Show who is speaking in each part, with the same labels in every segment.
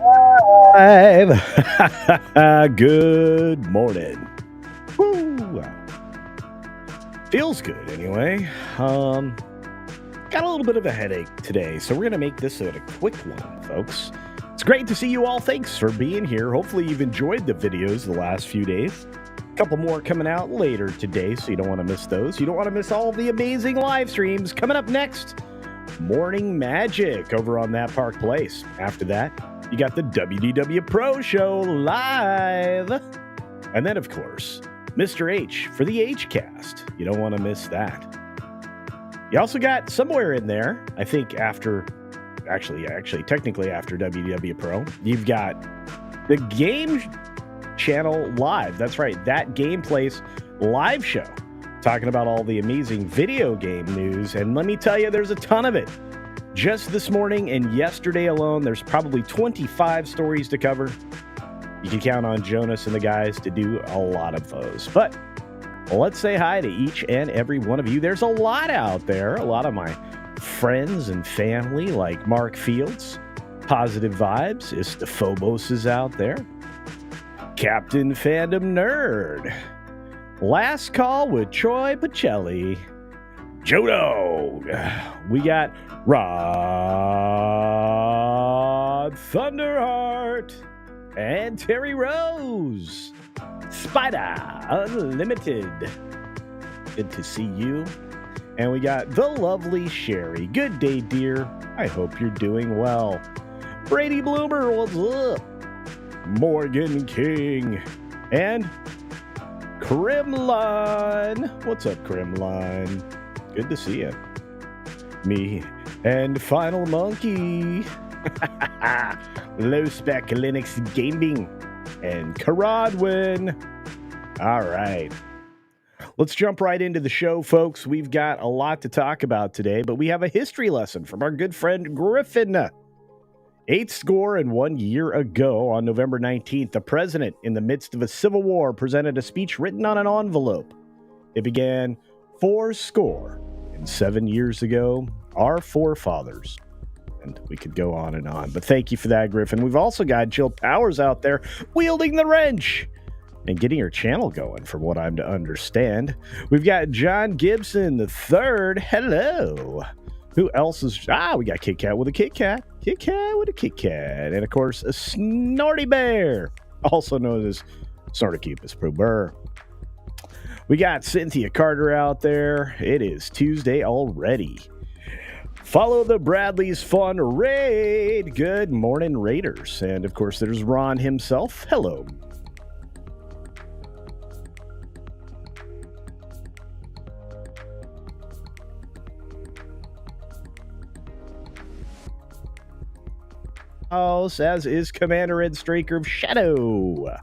Speaker 1: Live. Good morning. Woo. Feels good anyway. Got a little bit of a headache today, so we're going to make this a quick one, folks. It's great to see you all. Thanks for being here. Hopefully you've enjoyed the videos the last few days. A couple more coming out later today, so you don't want to miss those. You don't want to miss all the amazing live streams. Coming up next, Morning Magic over on That Park Place. After that, you got the WDW Pro Show live. And then, of course, Mr. H for the H-Cast. You don't want to miss that. You also got somewhere in there, I think technically after WDW Pro, you've got the Game Channel Live. That's right, That Game Place live show. Talking about all the amazing video game news. And let me tell you, there's a ton of it. Just this morning and yesterday alone, there's probably 25 stories to cover. You can count on Jonas and the guys to do a lot of those. But let's say hi to each and every one of you. There's a lot out there. A lot of my friends and family like Mark Fields. Positive Vibes. Istaphobos is out there. Captain Fandom Nerd. Last Call with Troy Pacelli. Jodo. We got Rod Thunderheart and Terry Rose. Spider Unlimited. Good to see you. And we got the lovely Sherry. Good day, dear. I hope you're doing well. Brady Bloomer, what's up? Morgan King. And Crimline. What's up, Crimline? Good to see you. Me and Final Monkey. Low Spec Linux Gaming. And Karadwin. All right. Let's jump right into the show, folks. We've got a lot to talk about today, but we have a history lesson from our good friend Griffin. 81 years ago, on November 19th, the president, in the midst of a civil war, presented a speech written on an envelope. It began 77 years ago, our forefathers. And we could go on and on. But thank you for that, Griffin. We've also got Jill Powers out there wielding the wrench and getting her channel going, from what I'm to understand. We've got John Gibson III. Hello. Who else is... we got Kit Kat with a Kit Kat. Kit Kat with a Kit Kat. And, of course, a Snorty Bear, also known as Snorticupus Pro Burr. We got Cynthia Carter out there. It is Tuesday already. Follow the Bradley's Fun Raid. Good morning, Raiders. And, of course, there's Ron himself. Hello. As is Commander Ed Straker of Shadow.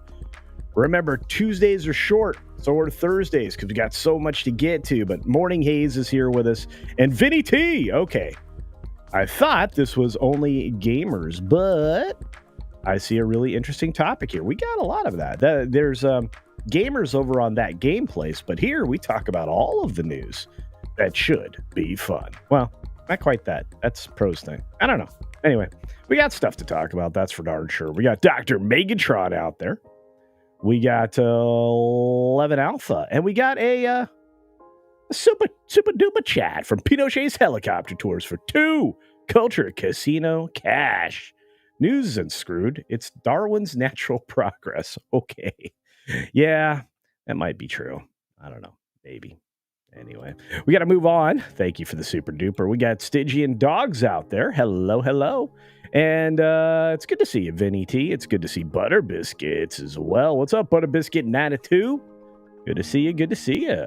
Speaker 1: Remember, Tuesdays are short, so are Thursdays, because we got so much to get to. But Morning Haze is here with us. And Vinny T. Okay. I thought this was only gamers, but I see a really interesting topic here. We got a lot of that. There's gamers over on That Game Place, but here we talk about all of the news that should be fun. Well, not quite that. That's Pro's thing. I don't know. Anyway, we got stuff to talk about. That's for darn sure. We got Dr. Megatron out there. We got 11 Alpha. And we got a super duper chat from Pinochet's Helicopter Tours for 2 Culture Casino Cash. News isn't screwed. It's Darwin's natural progress. Okay. Yeah, that might be true. I don't know. Maybe. Anyway, we got to move on. Thank you for the super duper. We got Stygian Dogs out there. Hello, hello. And it's good to see you, Vinny T. It's good to see Butter Biscuits as well. What's up, Butter Biscuit 92? Good to see you. Good to see you.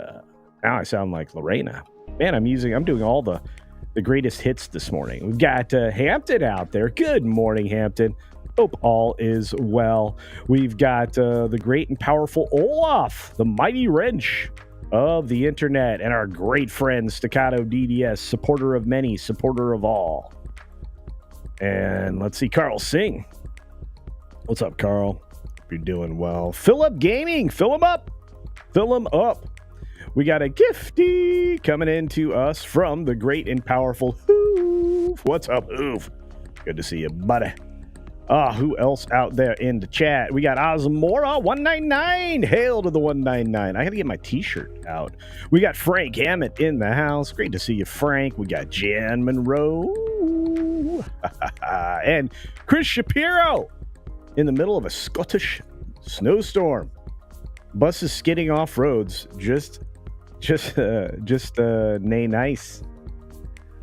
Speaker 1: Now I sound like Lorena. Man, I'm doing all the greatest hits this morning. We've got Hampton out there. Good morning, Hampton. Hope all is well. We've got the great and powerful Olaf, the mighty wrench of the internet, and our great friend Staccato DDS, supporter of many, supporter of all. And let's see, Carl Singh. What's up, Carl? Hope you're doing well. Philip Gaming, fill him up. Fill him up. We got a gifty coming in to us from the great and powerful Who Oof. What's up, Oof? Good to see you, buddy. Who else out there in the chat? We got Osmora 199. Hail to the 199. I got to get my t-shirt out. We got Frank Hammett in the house. Great to see you, Frank. We got Jan Monroe. And Chris Shapiro in the middle of a Scottish snowstorm. Buses skidding off roads. Just nay nice.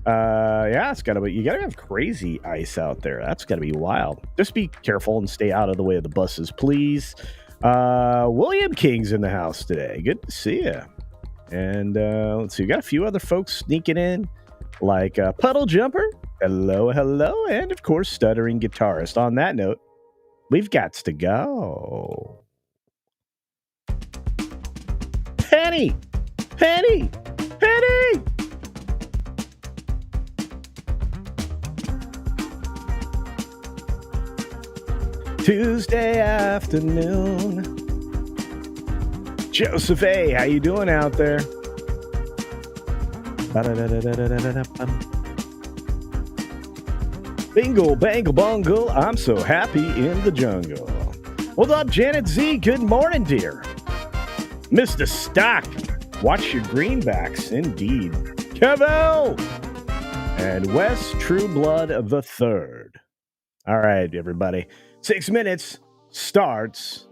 Speaker 1: Yeah, it's gotta be. You gotta have crazy ice out there. That's gotta be wild. Just be careful and stay out of the way of the buses, please. William King's in the house today. Good to see you. And let's see, we got a few other folks sneaking in, like Puddle Jumper. Hello, and of course, Stuttering Guitarist. On that note, we've got to go. Penny. Tuesday afternoon. Joseph A., how you doing out there? Bingle, bangle, bungle, I'm so happy in the jungle. Hold up, Janet Z, good morning, dear. Mr. Stock, watch your greenbacks, indeed. Kevo! And Wes Trueblood of the Third. All right, everybody. 6 minutes starts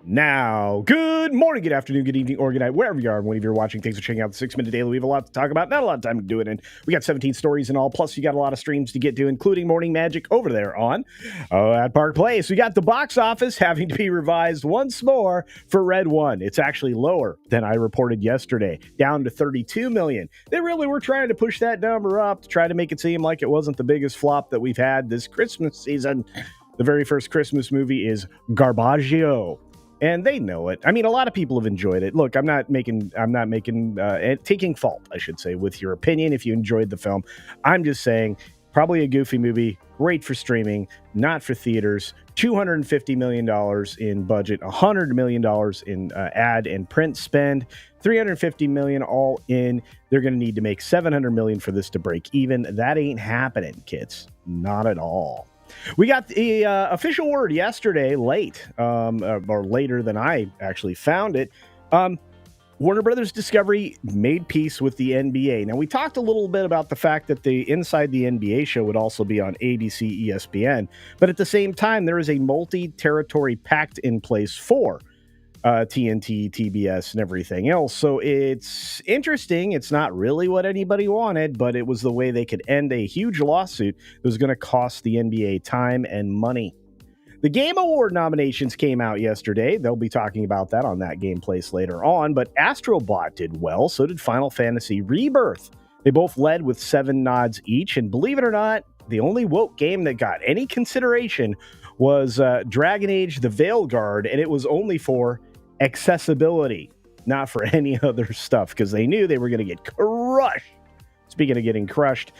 Speaker 1: now. Good morning, good afternoon, good evening, or good night, wherever you are, whenever you're watching. Thanks for checking out the 6 Minute Daily. We have a lot to talk about, not a lot of time to do it in. We got 17 stories in all, plus you got a lot of streams to get to, including Morning Magic over there on at Park Place. We got the box office having to be revised once more for Red One. It's actually lower than I reported yesterday, down to 32 million. They really were trying to push that number up to try to make it seem like it wasn't the biggest flop that we've had this Christmas season. The very first Christmas movie is Garbaggio, and they know it. I mean, a lot of people have enjoyed it. Look, I'm not taking fault, I should say, with your opinion if you enjoyed the film. I'm just saying, probably a goofy movie, great for streaming, not for theaters. $250 million in budget, $100 million in ad and print spend, $350 million all in. They're going to need to make $700 million for this to break even. That ain't happening, kids. Not at all. We got the official word yesterday, late, or later than I actually found it. Warner Brothers Discovery made peace with the NBA. Now, we talked a little bit about the fact that the Inside the NBA show would also be on ABC, ESPN, but at the same time, there is a multi-territory pact in place for TNT, TBS, and everything else. So it's interesting. It's not really what anybody wanted, but it was the way they could end a huge lawsuit that was going to cost the NBA time and money. The Game Award nominations came out yesterday. They'll be talking about that on That Game Place later on, but Astro Bot did well. So did Final Fantasy Rebirth. They both led with 7 nods each, and believe it or not, the only woke game that got any consideration was Dragon Age The Veilguard, and it was only for accessibility, not for any other stuff, because they knew they were going to get crushed. Speaking of getting crushed,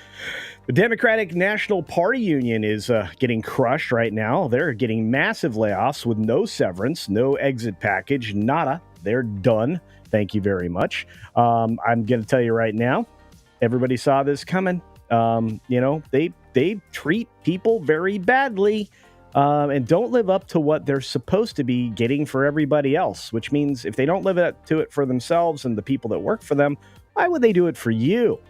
Speaker 1: the Democratic National Party Union is getting crushed right now. They're getting massive layoffs with no severance, no exit package, nada. They're done. Thank you very much. I'm going to tell you right now, everybody saw this coming. They treat people very badly. And don't live up to what they're supposed to be getting for everybody else, which means if they don't live up to it for themselves and the people that work for them, why would they do it for you?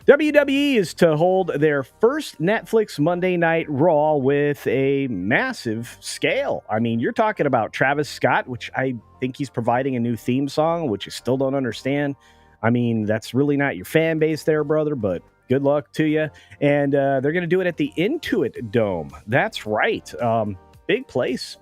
Speaker 1: WWE is to hold their first Netflix Monday Night Raw with a massive scale. I mean, you're talking about Travis Scott, which I think he's providing a new theme song, which I still don't understand. I mean, that's really not your fan base there, brother, but good luck to you. And they're going to do it at the Intuit Dome. That's right. Big place.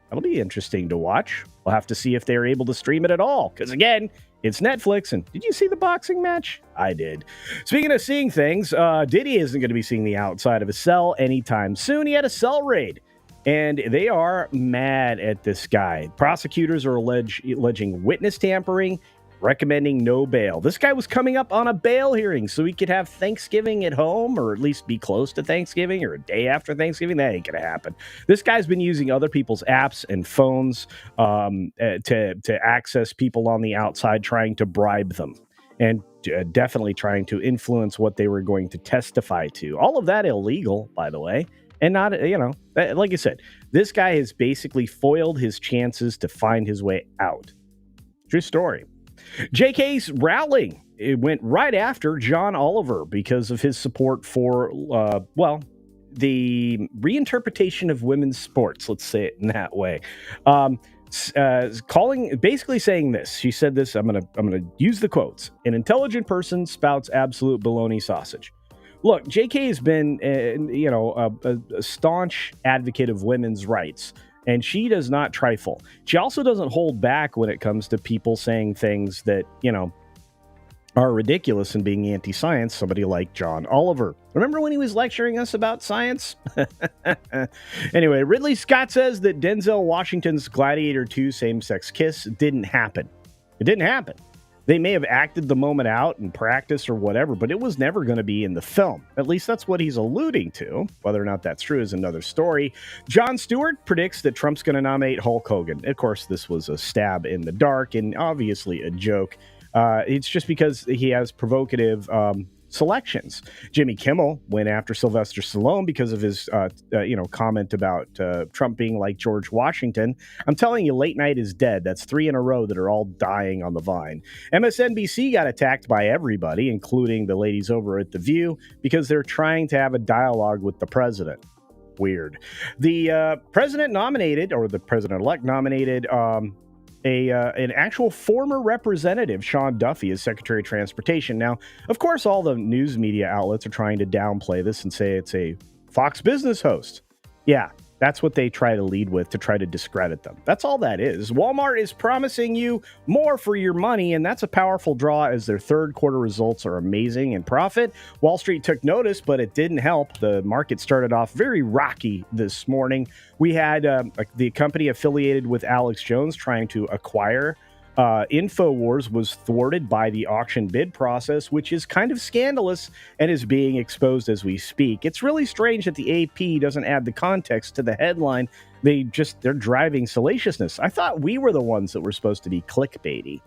Speaker 1: That'll be interesting to watch. We'll have to see if they're able to stream it at all. Because again, it's Netflix. And did you see the boxing match? I did. Speaking of seeing things, Diddy isn't going to be seeing the outside of his cell anytime soon. He had a cell raid. And they are mad at this guy. Prosecutors are alleging witness tampering, recommending no bail. This guy was coming up on a bail hearing so he could have Thanksgiving at home, or at least be close to Thanksgiving, or a day after Thanksgiving. That ain't gonna happen. This guy's been using other people's apps and phones to access people on the outside, trying to bribe them. And definitely trying to influence what they were going to testify to. All of that illegal, by the way. And not, like I said, this guy has basically foiled his chances to find his way out. True story. JK's Rowling. It went right after John Oliver because of his support for, the reinterpretation of women's sports. Let's say it in that way. Basically saying this. She said this. I'm gonna use the quotes. An intelligent person spouts absolute baloney sausage. Look, JK has been, a staunch advocate of women's rights, and she does not trifle. She also doesn't hold back when it comes to people saying things that, are ridiculous and being anti-science. Somebody like John Oliver. Remember when he was lecturing us about science? Anyway, Ridley Scott says that Denzel Washington's Gladiator 2 same-sex kiss didn't happen. It didn't happen. They may have acted the moment out in practice or whatever, but it was never going to be in the film. At least that's what he's alluding to. Whether or not that's true is another story. Jon Stewart predicts that Trump's going to nominate Hulk Hogan. Of course, this was a stab in the dark and obviously a joke. It's just because he has provocative selections. Jimmy Kimmel went after Sylvester Stallone because of his, comment about Trump being like George Washington. I'm telling you, late night is dead. That's 3 in a row that are all dying on the vine. MSNBC got attacked by everybody, including the ladies over at The View, because they're trying to have a dialogue with the president. Weird. The president nominated, or the president-elect nominated, an actual former representative, Sean Duffy, as Secretary of Transportation. Now, of course, all the news media outlets are trying to downplay this and say it's a Fox Business host. Yeah, that's what they try to lead with to try to discredit them. That's all that is. Walmart is promising you more for your money, and that's a powerful draw as their third quarter results are amazing in profit. Wall Street took notice, but it didn't help. The market started off very rocky this morning. We had the company affiliated with Alex Jones trying to acquire InfoWars was thwarted by the auction bid process, which is kind of scandalous and is being exposed as we speak. It's really strange that the AP doesn't add the context to the headline. They're driving salaciousness. I thought we were the ones that were supposed to be clickbaity.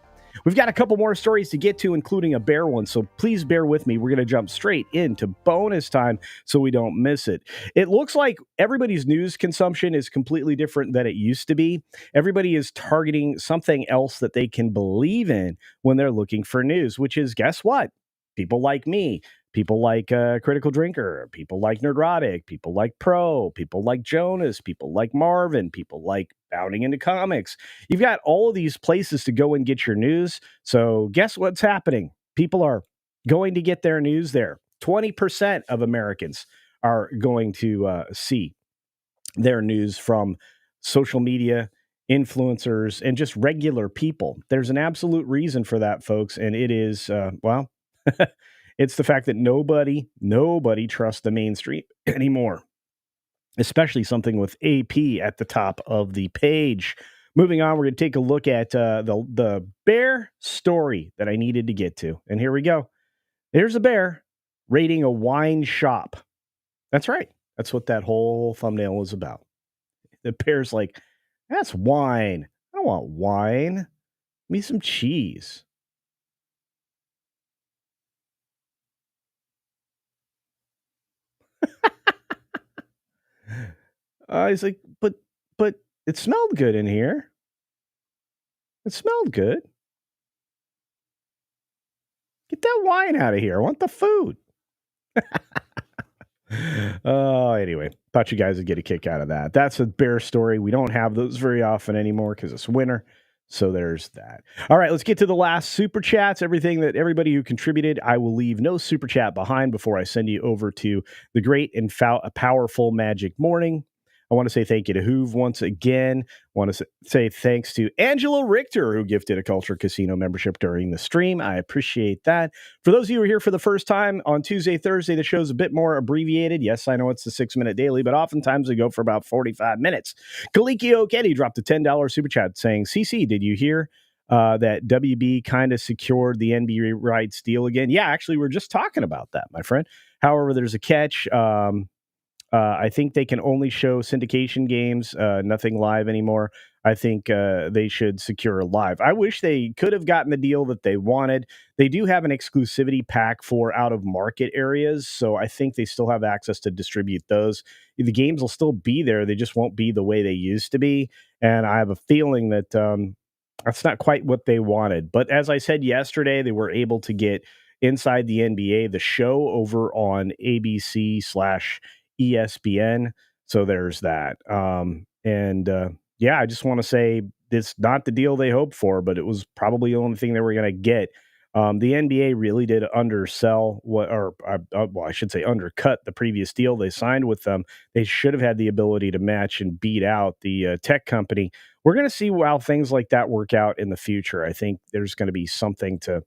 Speaker 1: We've got a couple more stories to get to, including a bear one, so please bear with me. We're going to jump straight into bonus time so we don't miss it. It looks like everybody's news consumption is completely different than it used to be. Everybody is targeting something else that they can believe in when they're looking for news, which is, guess what? People like me. People like Critical Drinker, people like Nerdrotic, people like Pro, people like Jonas, people like Marvin, people like Bounding into Comics. You've got all of these places to go and get your news. So guess what's happening? People are going to get their news there. 20% of Americans are going to see their news from social media, influencers, and just regular people. There's an absolute reason for that, folks, and it is, it's the fact that nobody trusts the mainstream anymore, especially something with AP at the top of the page. Moving on, we're going to take a look at the bear story that I needed to get to. And here we go. There's a bear raiding a wine shop. That's right. That's what that whole thumbnail was about. The bear's like, that's wine. I don't want wine. Give me some cheese. He's like, but it smelled good in here. It smelled good. Get that wine out of here. I want the food. Anyway, thought you guys would get a kick out of that. That's a bear story. We don't have those very often anymore because it's winter. So there's that. All right, let's get to the last super chats. Everybody who contributed, I will leave no super chat behind before I send you over to the great and powerful Magic Morning. I want to say thank you to Hoove once again. I want to say thanks to Angela Richter, who gifted a Culture Casino membership during the stream. I appreciate that. For those of you who are here for the first time, on Tuesday, Thursday, the show's a bit more abbreviated. Yes, I know it's the 6-minute daily, but oftentimes we go for about 45 minutes. Kalikio Ketty dropped a $10 super chat saying, CC, did you hear that WB kind of secured the NBA rights deal again? Yeah, actually, we're just talking about that, my friend. However, there's a catch. I think they can only show syndication games, nothing live anymore. I think they should secure live. I wish they could have gotten the deal that they wanted. They do have an exclusivity pack for out of market areas, so I think they still have access to distribute those. The games will still be there, they just won't be the way they used to be. And I have a feeling that that's not quite what they wanted. But as I said yesterday, they were able to get Inside the NBA, the show over on ABC slash ESPN. So there's that. And yeah, I just want to say it's not the deal they hoped for, but it was probably the only thing they were going to get. The NBA really did undersell what, or well, I should say, undercut the previous deal they signed with them. They should have had the ability to match and beat out the tech company. We're going to see how things like that work out in the future. I think there's going to be something to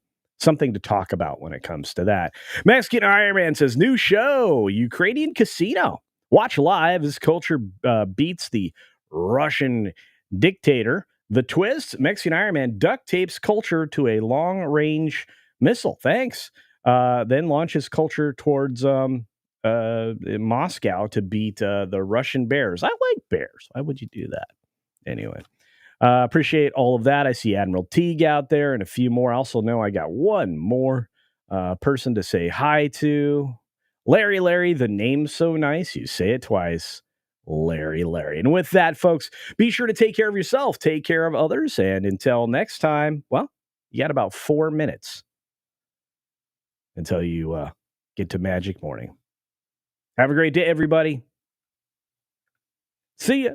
Speaker 1: talk about when it comes to that. Mexican Iron Man says, new show, Ukrainian Casino. Watch live as culture beats the Russian dictator. The twist, Mexican Iron Man duct tapes culture to a long-range missile. Thanks. Then launches culture towards Moscow to beat the Russian bears. I like bears. Why would you do that? Anyway. Appreciate all of that. I see Admiral Teague out there and a few more. I also know I got one more person to say hi to. Larry, the name's so nice. You say it twice. Larry. And with that, folks, be sure to take care of yourself, take care of others. And until next time, well, you got about 4 minutes until you get to Magic Morning. Have a great day, everybody. See ya.